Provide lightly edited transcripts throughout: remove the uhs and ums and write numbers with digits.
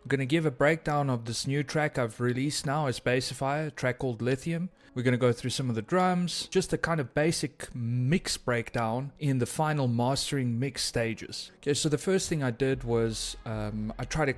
I'm going to give a breakdown of this new track I've released now as Bassifyer, a track called Lithium. We're going to go through some of the drums, just a kind of basic mix breakdown in the final mastering mix stages. Okay, so the first thing I did was I tried to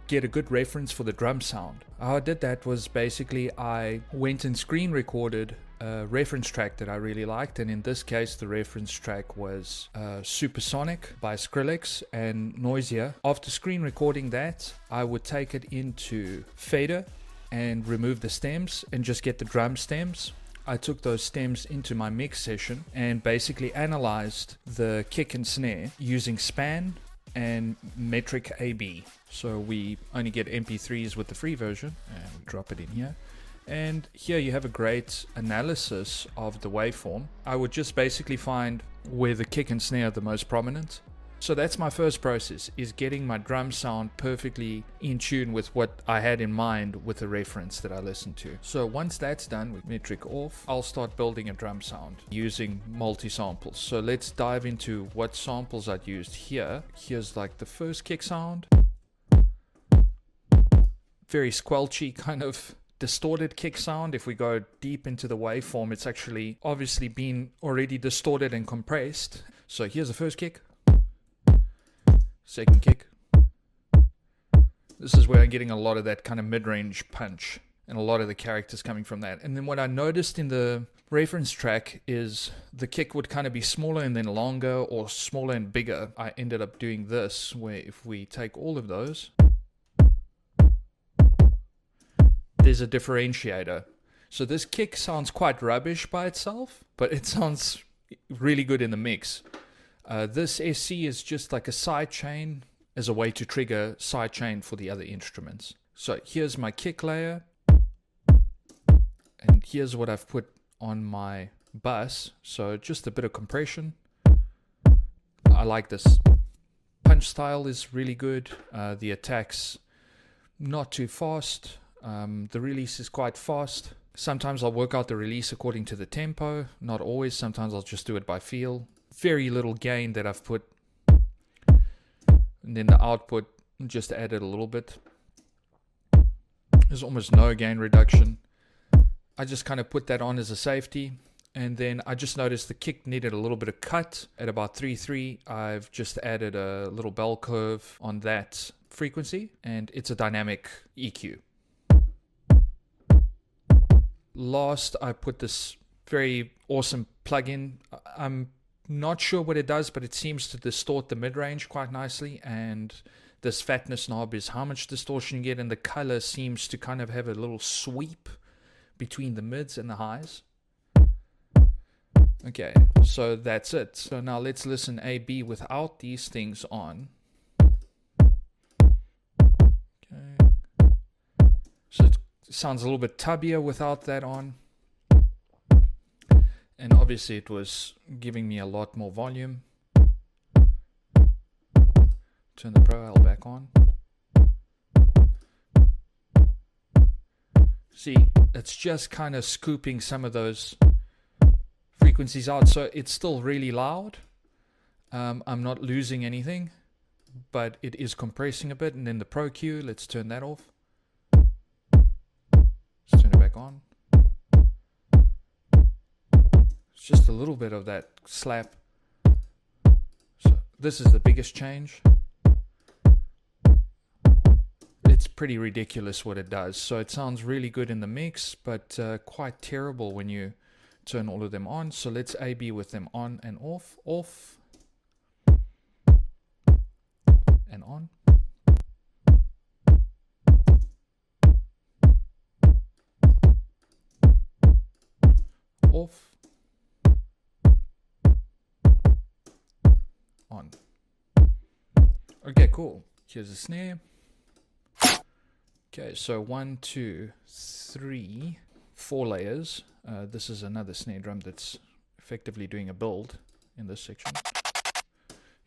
get a good reference for the drum sound. How I did that was basically I went and screen recorded a reference track that I really liked, and in this case the reference track was Supersonic by Skrillex and Nosia. After screen recording that, I would take it into Fader and remove the stems and just get the drum stems. I took those stems into my mix session and basically analyzed the kick and snare using span and metric AB. So we only get MP3s with the free version, and we drop it in here. And here you have a great analysis of the waveform. I would just basically find where the kick and snare are the most prominent. So that's my first process, is getting my drum sound perfectly in tune with what I had in mind with the reference that I listened to. So once that's done with metric off, I'll start building a drum sound using multi-samples. So let's dive into what samples I'd used here. Here's like the first kick sound. Very squelchy kind of distorted kick sound. If we go deep into the waveform, it's actually obviously been already distorted and compressed. So here's the first kick, second kick. This is where I'm getting a lot of that kind of mid-range punch and a lot of the characters coming from that. And then what I noticed in the reference track is the kick would kind of be smaller and then longer, or smaller and bigger. I ended up doing this, where if we take all of those, there's a differentiator. So this kick sounds quite rubbish by itself, but it sounds really good in the mix. This SC is just like a side chain as a way to trigger side chain for the other instruments. So here's my kick layer, and here's what I've put on my bus. So just a bit of compression. I like this punch style, is really good. The attacks not too fast. The release is quite fast. Sometimes I'll work out the release according to the tempo, not always. Sometimes I'll just do it by feel. Very little gain that I've put, and then the output just added a little bit. There's almost no gain reduction. I just kind of put that on as a safety, and then I just noticed the kick needed a little bit of cut at about 3.3. I've just added a little bell curve on that frequency, and it's a dynamic EQ. Last, I put this very awesome plugin. I'm not sure what it does, but it seems to distort the mid-range quite nicely, and this fatness knob is how much distortion you get, and the color seems to kind of have a little sweep between the mids and the highs. Okay, so that's it. So now let's listen A-B without these things on. Okay. So it sounds a little bit tubbier without that on. And obviously it was giving me a lot more volume. Turn the Pro L back on. See, it's just kind of scooping some of those frequencies out. So it's still really loud. I'm not losing anything, but it is compressing a bit. And then the Pro Q, let's turn that off. Let's turn it back on. It's just a little bit of that slap. So this is the biggest change. It's pretty ridiculous what it does. So it sounds really good in the mix, but quite terrible when you turn all of them on. So let's A-B with them on and off, off, and on. Off, on. Okay, cool. Here's a snare. Okay, so 1, 2, 3, 4 layers. This is another snare drum that's effectively doing a build in this section.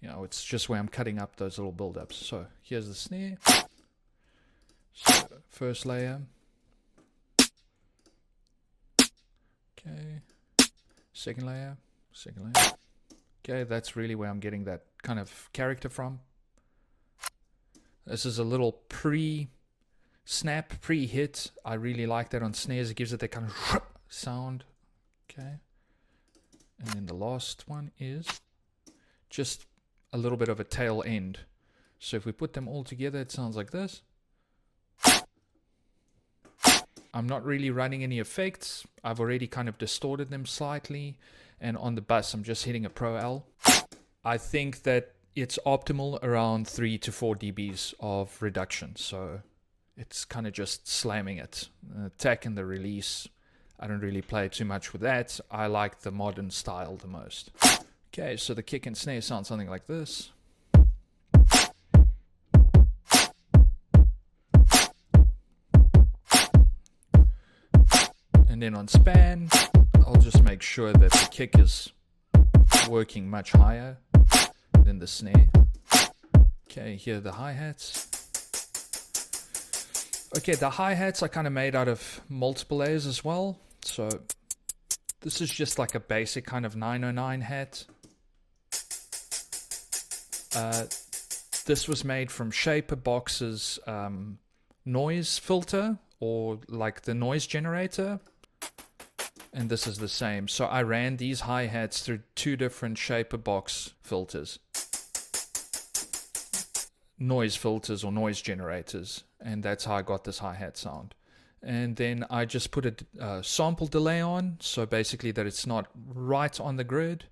You know, it's just where I'm cutting up those little build-ups. So here's the snare. So first layer. Okay. Second layer. Second layer. Okay, that's really where I'm getting that kind of character from. This is a little pre-snap, pre-hit. I really like that on snares. It gives it that kind of sound. Okay. And then the last one is just a little bit of a tail end. So if we put them all together, it sounds like this. I'm not really running any effects. I've already kind of distorted them slightly. And on the bus, I'm just hitting a Pro L. I think that it's optimal around 3 to 4 dBs of reduction. So it's kind of just slamming it. Attack and the release, I don't really play too much with that. I like the modern style the most. Okay, so the kick and snare sound something like this. And then on span, I'll just make sure that the kick is working much higher than the snare. Okay, here are the hi-hats. Okay, the hi-hats I kind of made out of multiple layers as well. So this is just like a basic kind of 909 hat. This was made from Shaperbox's noise filter, or like the noise generator. And this is the same. So I ran these hi-hats through 2 different Shaperbox filters. Noise filters or noise generators. And that's how I got this hi-hat sound. And then I just put a sample delay on. So basically that it's not right on the grid.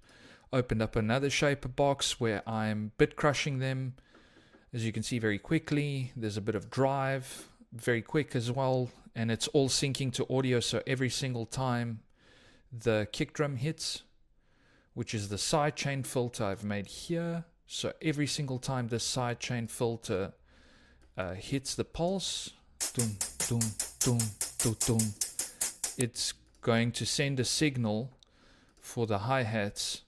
Opened up another Shaperbox where I'm bit crushing them. As you can see very quickly, there's a bit of drive. Very quick as well. And it's all syncing to audio. So every single time the kick drum hits, which is the sidechain filter I've made here. So every single time this sidechain filter hits the pulse, doom, doom, doom, doom, doom, it's going to send a signal for the hi-hats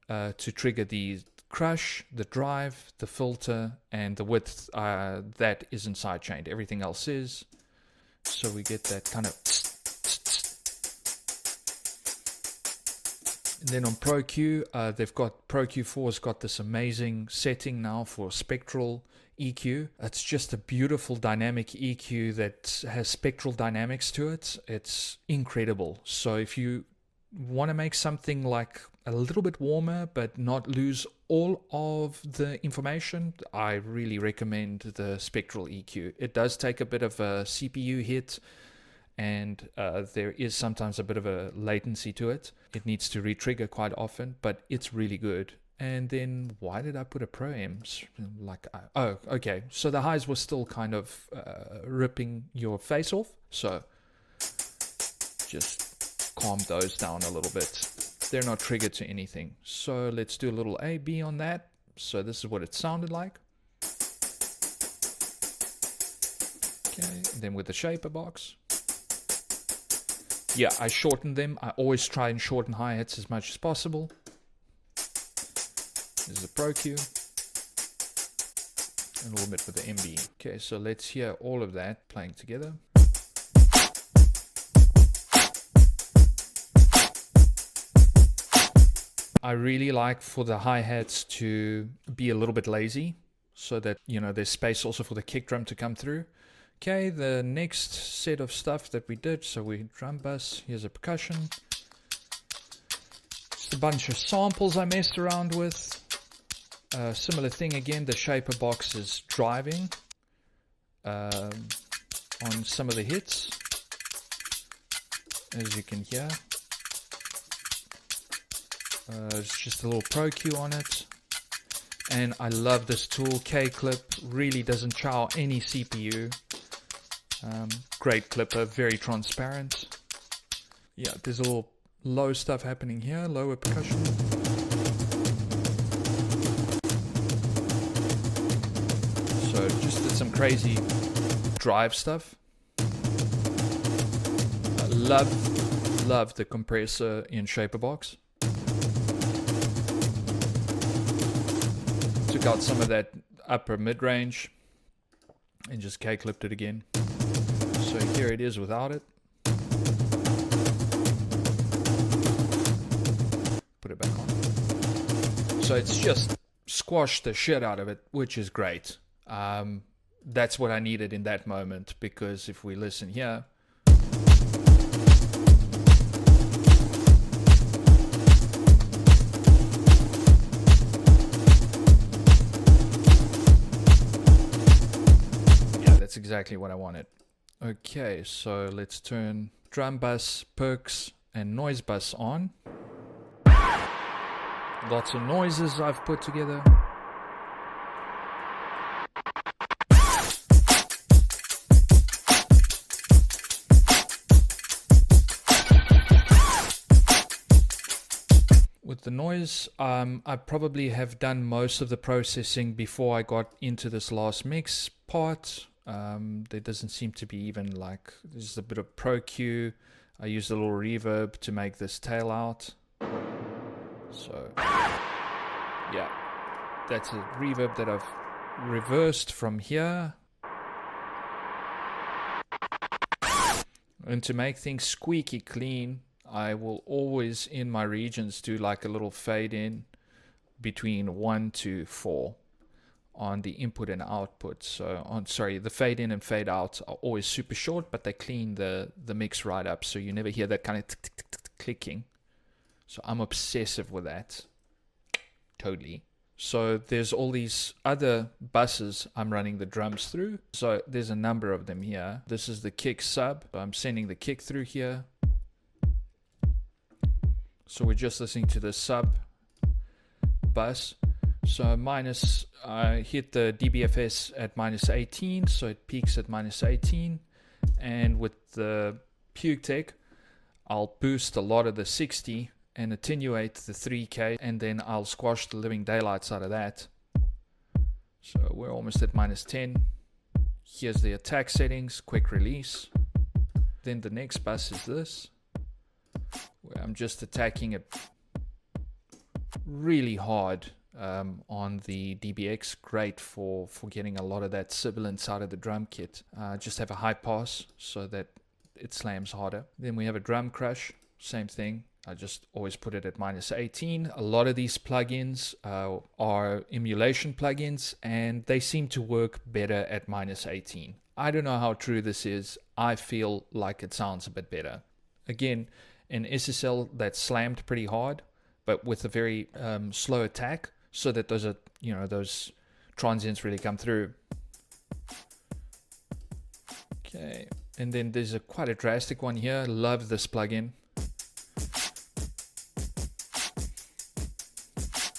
to trigger the crush, the drive, the filter, and the width that isn't sidechained. Everything else is. So we get that kind of. And then on ProQ, they've got ProQ4's got this amazing setting now for spectral EQ. It's just a beautiful dynamic EQ that has spectral dynamics to it. It's incredible. So if you want to make something like a little bit warmer but not lose all of the information, I really recommend the spectral EQ. It does take a bit of a CPU hit, and there is sometimes a bit of a latency to it. It needs to re-trigger quite often, but it's really good. And then why did I put a Pro M's? Oh, okay. So the highs were still kind of ripping your face off. So just calm those down a little bit. They're not triggered to anything. So let's do a little A/B on that. So this is what it sounded like. Okay, then with the Shaperbox. Yeah, I shortened them. I always try and shorten hi-hats as much as possible. This is the ProQ. And a little bit with the MB. Okay, so let's hear all of that playing together. I really like for the hi-hats to be a little bit lazy, so that, you know, there's space also for the kick drum to come through. Okay, the next set of stuff that we did, so we drum bass, here's a percussion. Just a bunch of samples I messed around with. Similar thing again, the Shaperbox is driving on some of the hits, as you can hear. It's just a little ProQ on it. And I love this tool, K-Clip, really doesn't chow any CPU. Great clipper, very transparent. Yeah, there's a little low stuff happening here, lower percussion. So just did some crazy drive stuff. I love the compressor in Shaperbox. Took out some of that upper mid-range and just K-clipped it again. So here it is without it. Put it back on. So it's just squashed the shit out of it, which is great. That's what I needed in that moment, because if we listen here, yeah, that's exactly what I wanted. Okay, so let's turn drum bus, perks, and noise bus on. Lots of noises I've put together. With the noise, I probably have done most of the processing before I got into this last mix part. There doesn't seem to be even like, there's a bit of Pro Q. I used a little reverb to make this tail out. So, yeah, that's a reverb that I've reversed from here. And to make things squeaky clean, I will always in my regions do like a little fade in between 1 to 4 on the input and output. So the fade in and fade out are always super short, but they clean the mix right up, so you never hear that kind of tick, tick, tick, tick, clicking. So I'm obsessive with that. Totally. So there's all these other buses I'm running the drums through. So there's a number of them here. This is the kick sub. I'm sending the kick through here. So we're just listening to the sub bus. So I hit the dBFS at -18, so it peaks at -18. And with the PukeTech, I'll boost a lot of the 60 and attenuate the 3K, and then I'll squash the living daylights out of that. So we're almost at -10. Here's the attack settings, quick release. Then the next bus is this, where I'm just attacking it really hard on the DBX. Great for getting a lot of that sibilance out of the drum kit. Just have a high pass so that it slams harder. Then we have a drum crush, same thing. I just always put it at -18. A lot of these plugins are emulation plugins, and they seem to work better at -18. I don't know how true this is. I feel like it sounds a bit better. Again, in SSL that's slammed pretty hard, but with a very slow attack, so that those transients really come through. Okay, and then there's quite a drastic one here. Love this plugin.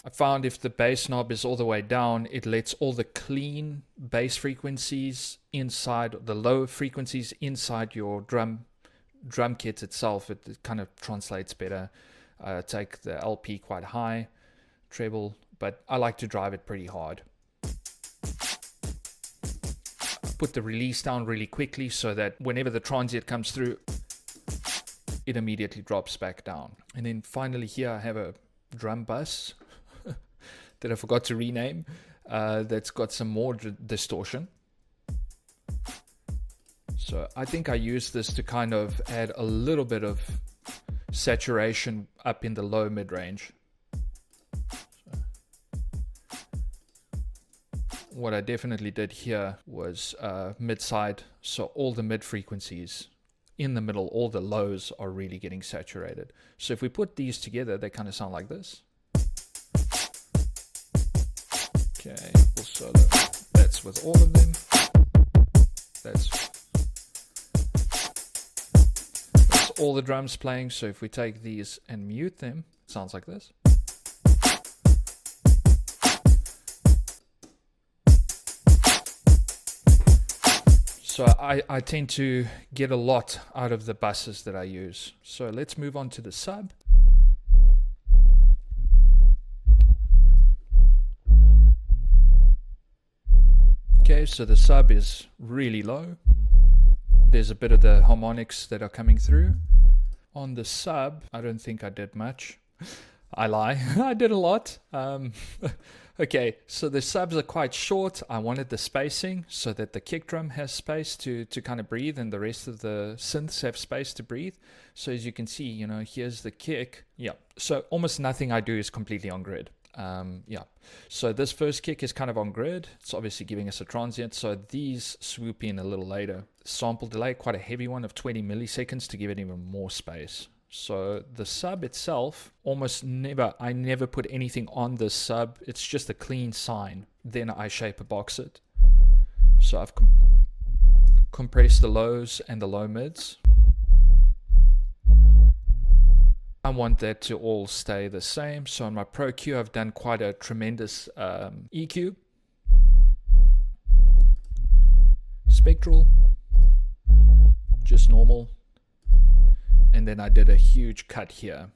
I found if the bass knob is all the way down, it lets all the clean bass frequencies inside, the low frequencies inside your drum kit itself. It kind of translates better. Take the LP quite high, treble, but I like to drive it pretty hard. Put the release down really quickly so that whenever the transient comes through, it immediately drops back down. And then finally here I have a drum bus that I forgot to rename, that's got some more distortion. So I think I use this to kind of add a little bit of saturation up in the low mid-range. So what I definitely did here was mid-side, so all the mid frequencies in the middle, all the lows are really getting saturated. So if we put these together, they kind of sound like this. Okay, full solo. That's with all of them. That's all the drums playing. So if we take these and mute them, it sounds like this. So I tend to get a lot out of the buses that I use. So let's move on to the sub. Okay, so the sub is really low. There's a bit of the harmonics that are coming through. On the sub, I don't think I did much. I lie, I did a lot. Okay, so the subs are quite short. I wanted the spacing so that the kick drum has space to kind of breathe, and the rest of the synths have space to breathe. So as you can see, here's the kick. Yeah, so almost nothing I do is completely on grid. Yeah, so this first kick is kind of on grid. It's obviously giving us a transient, so these swoop in a little later. Sample delay, quite a heavy one of 20 milliseconds to give it even more space. So the sub itself, I never put anything on the sub. It's just a clean sine. Then I shaperbox it. So I've compressed the lows and the low mids. I want that to all stay the same. So on my Pro Q, I've done quite a tremendous EQ. Spectral, just normal. And then I did a huge cut here.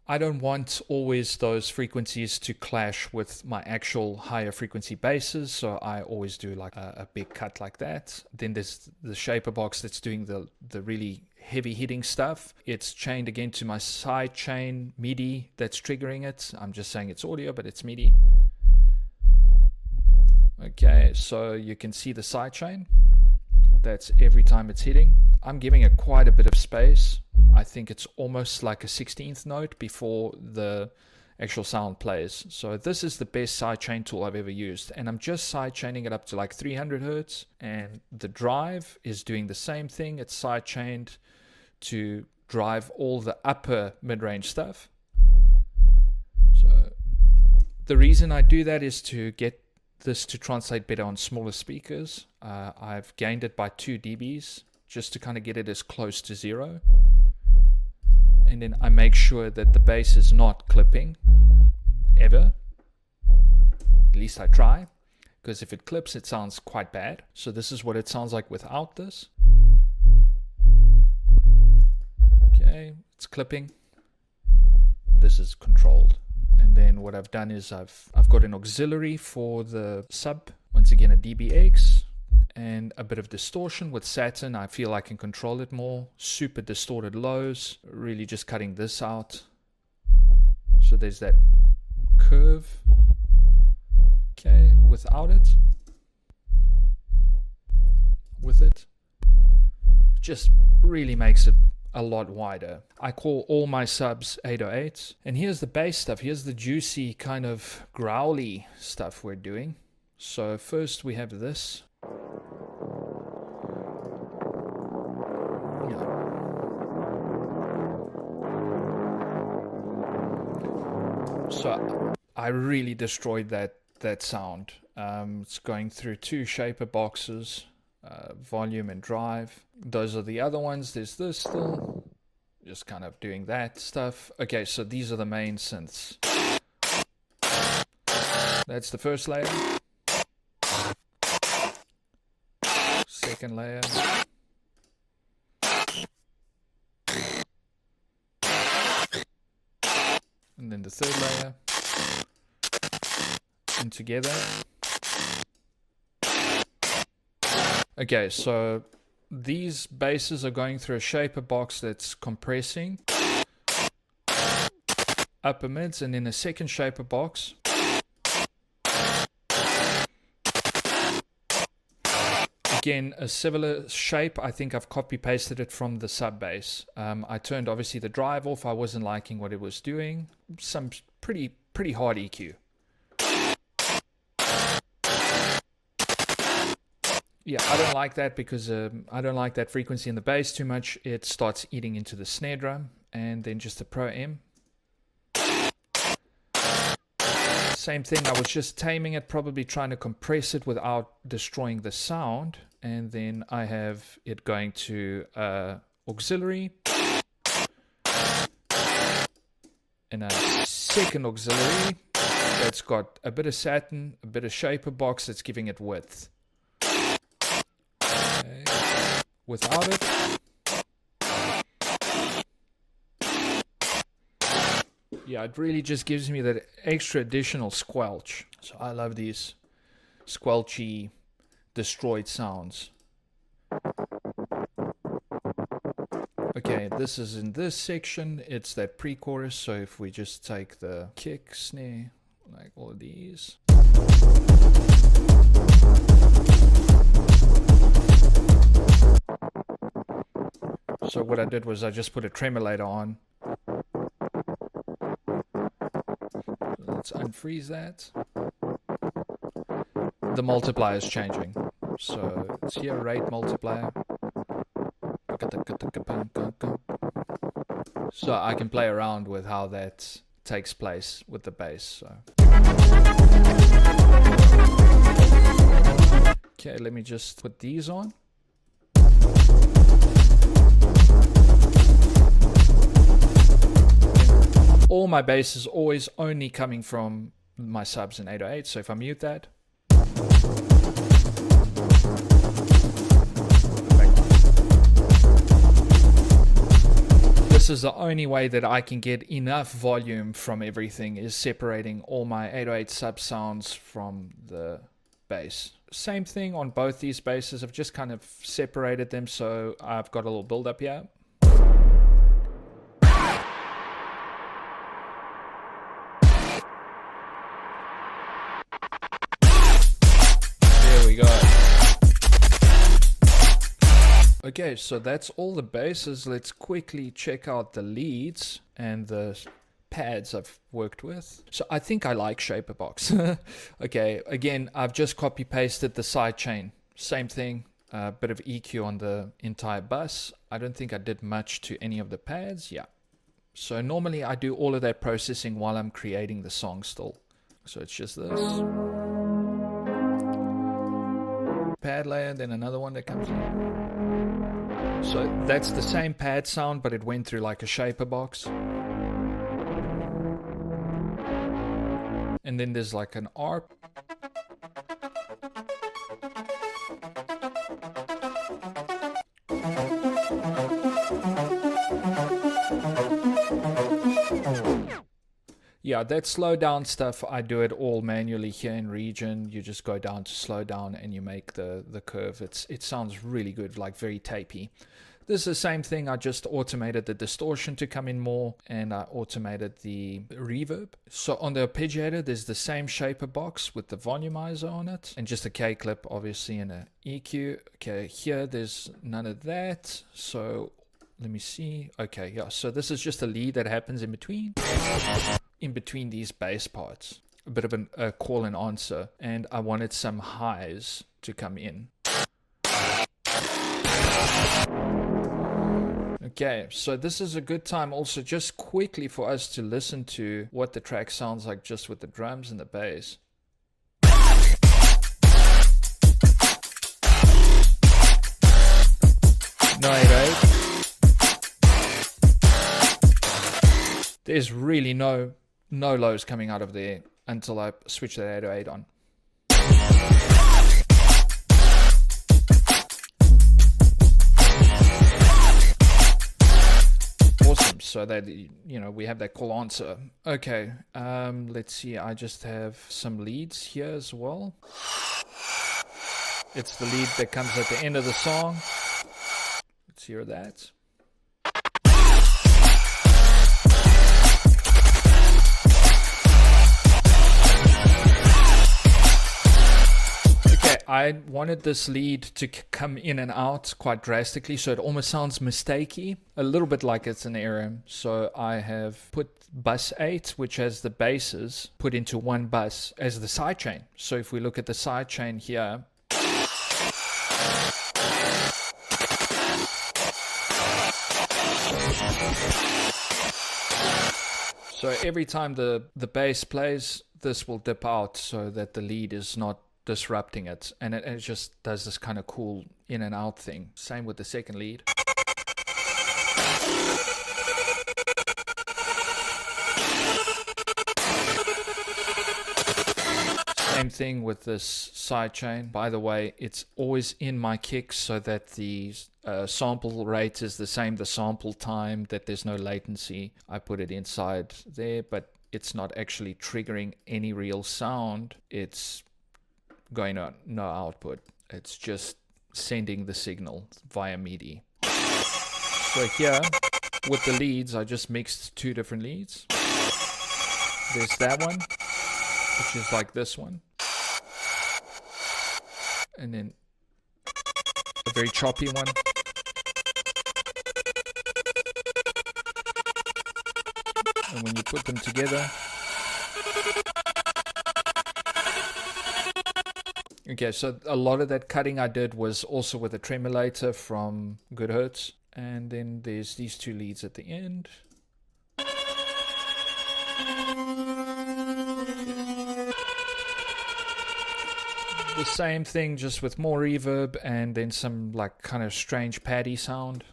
I don't want always those frequencies to clash with my actual higher frequency basses, so I always do like a big cut like that. Then there's the Shaperbox that's doing the really heavy hitting stuff. It's chained again to my side chain MIDI that's triggering it. I'm just saying it's audio, but it's MIDI. Okay, so you can see the side chain. That's every time it's hitting. I'm giving it quite a bit of space. I think it's almost like a 16th note before the actual sound plays. So this is the best sidechain tool I've ever used. And I'm just sidechaining it up to like 300 Hertz. And the drive is doing the same thing. It's sidechained to drive all the upper mid-range stuff. So the reason I do that is to get this to translate better on smaller speakers. I've gained it by 2 dBs just to kind of get it as close to 0. And then I make sure that the bass is not clipping ever. At least I try, because if it clips, it sounds quite bad. So this is what it sounds like without this. Okay, it's clipping. This is controlled. And then what I've done is I've got an auxiliary for the sub. Once again, a DBX and a bit of distortion with Saturn. I feel I can control it more. Super distorted lows. Really just cutting this out. So there's that curve. Okay, without it. With it. Just really makes it a lot wider. I call all my subs 808s. And here's the bass stuff. Here's the juicy kind of growly stuff we're doing. So first we have this. So I really destroyed that sound. It's going through 2 shaper boxes. Volume and drive. Those are the other ones. There's this still. Just kind of doing that stuff. Okay, so these are the main synths. That's the first layer. Second layer. And then the third layer. And together. Okay, so these basses are going through a shaper box that's compressing upper mids, and then a second shaper box. Again, a similar shape. I think I've copy pasted it from the sub bass. I turned obviously the drive off. I wasn't liking what it was doing. Some pretty hard EQ. Yeah, I don't like that because I don't like that frequency in the bass too much. It starts eating into the snare drum. And then just the Pro M. Same thing, I was just taming it, probably trying to compress it without destroying the sound. And then I have it going to auxiliary. And a second auxiliary that's got a bit of Saturn, a bit of shaper box that's giving it width. Okay. Without it. Yeah, it really just gives me that extra additional squelch. So I love these squelchy, destroyed sounds. Okay, this is in this section. It's that pre-chorus. So if we just take the kick, snare, like all of these. So what I did was I just put a tremolator on. Let's unfreeze that. The multiplier is changing. So it's here, rate multiplier. So I can play around with how that takes place with the bass. So. Okay, let me just put these on. All my bass is always only coming from my subs in 808, so if I mute that. This is the only way that I can get enough volume from everything, is separating all my 808 sub sounds from the bass. Same thing on both these basses. I've just kind of separated them, so I've got a little build up here. There we go. Okay, so that's all the basses. Let's quickly check out the leads and the pads I've worked with. So I think I like Shaperbox. Okay, again, I've just copy pasted the sidechain. Same thing, a bit of EQ on the entire bus. I don't think I did much to any of the pads. Yeah. So normally I do all of that processing while I'm creating the song still. So it's just this. Pad layer, then another one that comes in. So that's the same pad sound, but it went through like a Shaperbox. And then there's like an ARP. Yeah, that slow down stuff, I do it all manually here in Region. You just go down to slow down and you make the curve. It sounds really good, like very tapey. This is the same thing. I just automated the distortion to come in more, and I automated the reverb. So on the arpeggiator, there's the same Shaperbox with the volumizer on it, and just a K clip, obviously, and a EQ. Okay, here there's none of that. So let me see. Okay, yeah. So this is just a lead that happens in between these bass parts. A bit of a call and answer, and I wanted some highs to come in. Okay, so this is a good time also just quickly for us to listen to what the track sounds like just with the drums and the bass. No 808. There's really no lows coming out of there until I switch that 808 on. Awesome. So that, you know, we have that call answer. Okay, let's see. I just have some leads here as well. It's the lead that comes at the end of the song. Let's hear that. I wanted this lead to come in and out quite drastically, so it almost sounds mistakey, a little bit like it's an error. So I have put bus 8, which has the basses, put into one bus as the sidechain. So if we look at the sidechain here, so every time the bass plays, this will dip out so that the lead is not disrupting it, and it just does this kind of cool in and out thing. Same with the second lead. Same thing with this sidechain. By the way, it's always in my kicks so that the sample rate is the same, the sample time, that there's no latency. I put it inside there, but it's not actually triggering any real sound. It's going on no output. It's just sending the signal via MIDI. So here with the leads, I just mixed two different leads. There's that one, which is like this one, and then a very choppy one, and when you put them together, Okay, so a lot of that cutting I did was also with a tremulator from Good Hertz. And then there's these two leads at the end. The same thing, just with more reverb and then some like kind of strange paddy sound.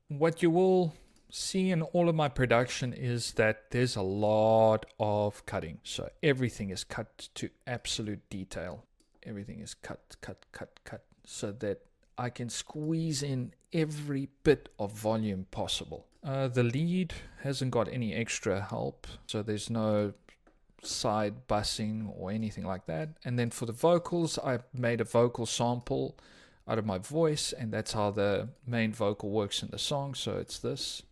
What you will see in all of my production is that there's a lot of cutting. So everything is cut to absolute detail. Everything is cut, so that I can squeeze in every bit of volume possible. The lead hasn't got any extra help, so there's no side bussing or anything like that. And then for the vocals, I made a vocal sample out of my voice, and that's how the main vocal works in the song. So it's this.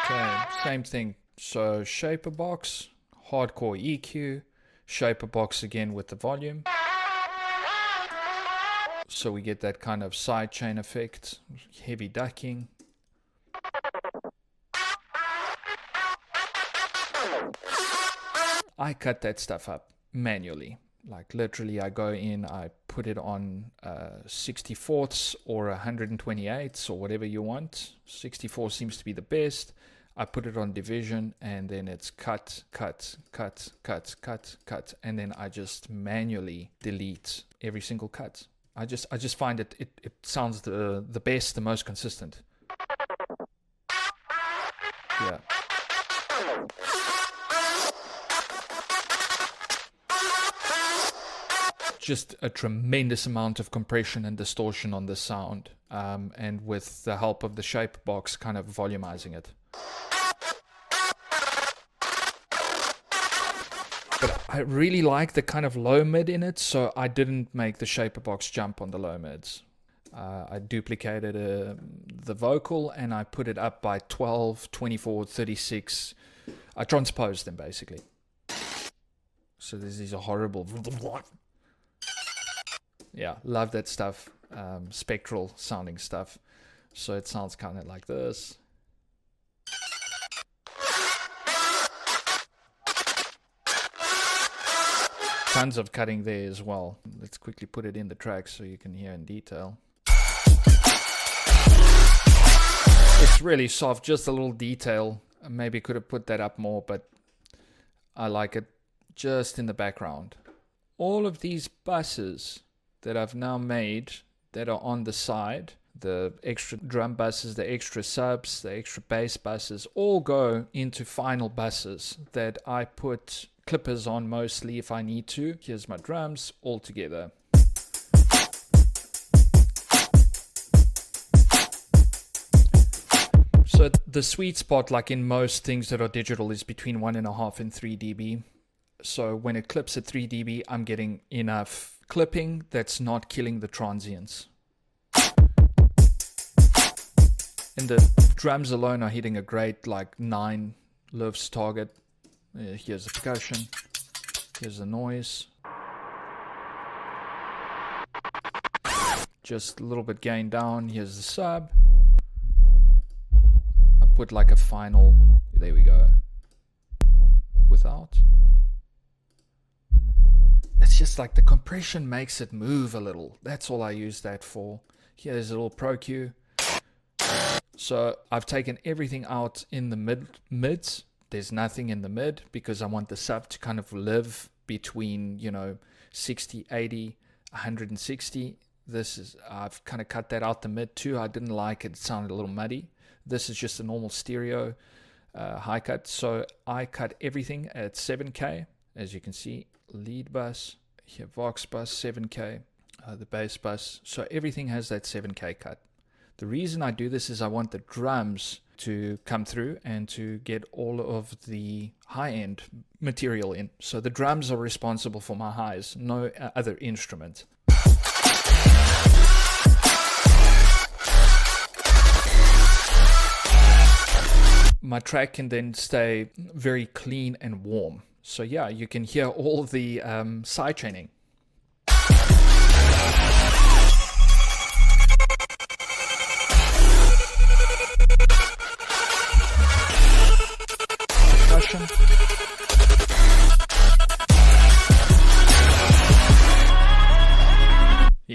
Okay, same thing. So Shaperbox, hardcore EQ, Shaperbox again with the volume. So we get that kind of sidechain effect, heavy ducking. I cut that stuff up manually. Like literally I go in, I put it on 64ths or 128ths or whatever you want. 64 seems to be the best. I put it on division, and then it's cut, and then I just manually delete every single cut. I just find it sounds the best, the most consistent. Yeah. Just a tremendous amount of compression and distortion on the sound, and with the help of the Shaperbox kind of volumizing it. But I really like the kind of low mid in it, so I didn't make the Shaperbox jump on the low mids. I duplicated the vocal and I put it up by 12, 24, 36. I transposed them basically. So there's these horrible... Yeah, love that stuff. Spectral sounding stuff. So it sounds kind of like this. Tons of cutting there as well. Let's quickly put it in the track so you can hear in detail. It's really soft, just a little detail. Maybe could have put that up more, but I like it just in the background. All of these buses that I've now made that are on the side, the extra drum buses, the extra subs, the extra bass buses, all go into final buses that I put clippers on mostly if I need to. Here's my drums all together. So the sweet spot, like in most things that are digital, is between 1.5 and 3 dB. So when it clips at 3 dB, I'm getting enough clipping that's not killing the transients. And the drums alone are hitting a great like 9 lifts target. Here's the percussion. Here's the noise. Just a little bit gain down. Here's the sub. I put like a final. There we go. Without. It's just like the compression makes it move a little. That's all I use that for. Here's a little Pro Q. So I've taken everything out in the mids. There's nothing in the mid because I want the sub to kind of live between, 60, 80, 160. I've kind of cut that out the mid too. I didn't like it. It sounded a little muddy. This is just a normal stereo high cut. So I cut everything at 7K, as you can see. Lead bus, here Vox bus, 7K, the bass bus. So everything has that 7K cut. The reason I do this is I want the drums to come through and to get all of the high-end material in. So the drums are responsible for my highs, no other instrument. My track can then stay very clean and warm. So yeah, you can hear all the sidechaining.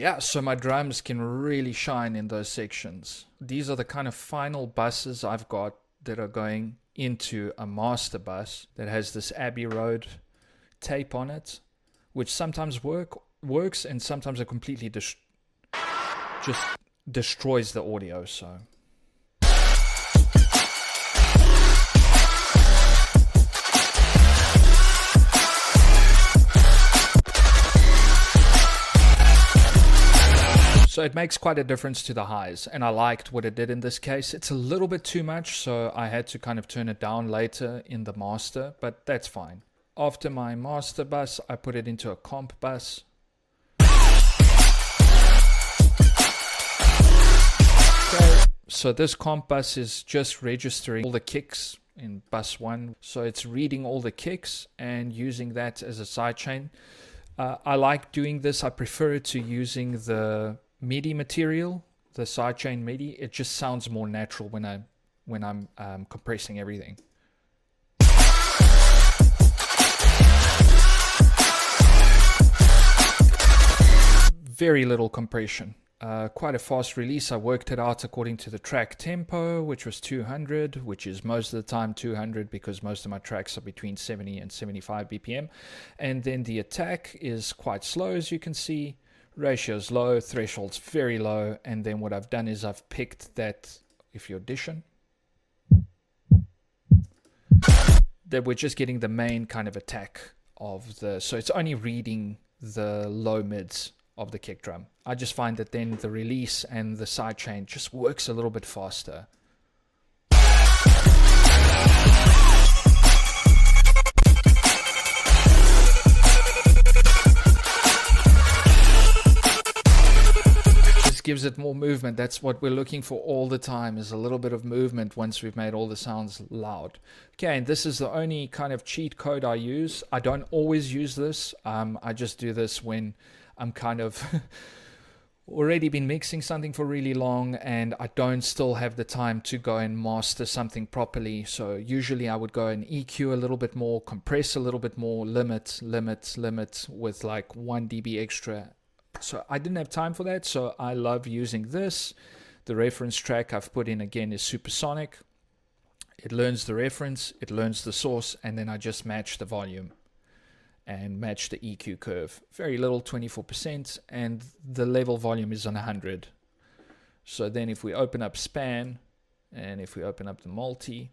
Yeah, so my drums can really shine in those sections. These are the kind of final buses I've got that are going into a master bus that has this Abbey Road tape on it, which sometimes works and sometimes it completely just destroys the audio. So it makes quite a difference to the highs, and I liked what it did in this case. It's a little bit too much, so I had to kind of turn it down later in the master, but that's fine. After my master bus, I put it into a comp bus. Okay, so this comp bus is just registering all the kicks in bus 1. So it's reading all the kicks and using that as a sidechain. I like doing this. I prefer it to using the MIDI material, the sidechain MIDI. It just sounds more natural when I'm compressing everything. Very little compression. Quite a fast release. I worked it out according to the track tempo, which was 200, which is most of the time 200 because most of my tracks are between 70 and 75 BPM. And then the attack is quite slow, as you can see. Ratio's low, threshold's very low. And then what I've done is I've picked that, if you audition, that we're just getting the main kind of attack of the, so it's only reading the low mids of the kick drum. I just find that then the release and the sidechain just works a little bit faster. Just gives it more movement. That's what we're looking for all the time, is a little bit of movement once we've made all the sounds loud. Okay, and this is the only kind of cheat code I use. I don't always use this. I just do this when I'm kind of already been mixing something for really long and I don't still have the time to go and master something properly. So usually I would go and EQ a little bit more, compress a little bit more, limit with like 1 dB extra. So I didn't have time for that, so I love using this. The reference track I've put in again is Supersonic. It learns the reference, it learns the source, and then I just match the volume and match the EQ curve. Very little, 24%, and the level volume is on 100. So then if we open up span, and if we open up the multi,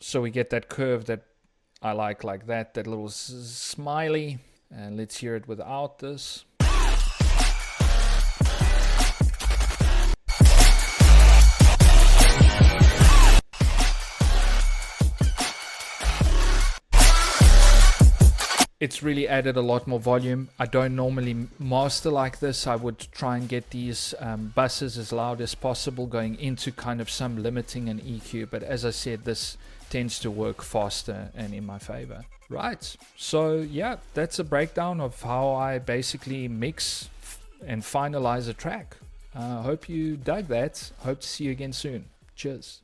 so we get that curve that I like that little smiley. And let's hear it without this. It's really added a lot more volume. I don't normally master like this. I would try and get these buses as loud as possible, going into kind of some limiting and EQ. But as I said, this tends to work faster and in my favor. Right, so yeah, that's a breakdown of how I basically mix and finalize a track. Hope you dug that. Hope to see you again soon. Cheers.